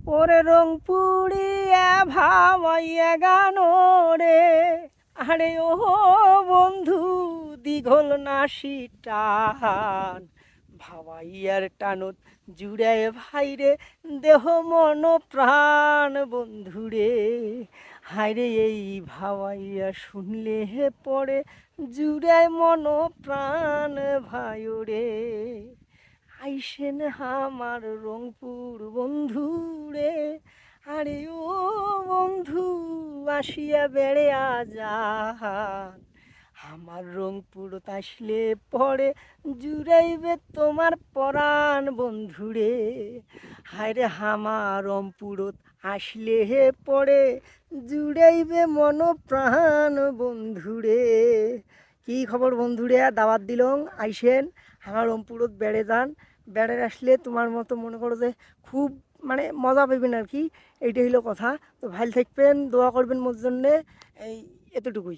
ওরে রং পুড়িয়া ভামাইয়া গানো রে, আরে ও বন্ধু দীঘল নাসি টান, ভাবাইয়ার টানত জুড়ায় ভাইরে দেহ মন প্রাণ বন্ধুরে। হায়রে এই ভাবাইয়া শুনলে হে পড়ে জুড়ায় মন প্রাণ ভাইরে। আইসেন আমার রংপুর বন্ধু রে, আরে ও বন্ধু আসিয়া বেড়ে আজান, আমার রংপুরত আসলে পরে জুড়াইবে তোমার পরাণ বন্ধুরে। হায়রে আমার রংপুরত আসলে হে পরে জুড়াইবে মন প্রাণ বন্ধুরে। কি খবর বন্ধুরে, দাওয়াত দিলং আইসেন আমার রংপুরত বেড়ে যান। বেড়ে আসলে তোমার মতো মনে করো যে খুব মানে মজা পাইবেন আর কি। এইটাই হলো কথা। তো ভালো থাকবেন, দোয়া করবেন মোর জন্যে, এই এতটুকুই।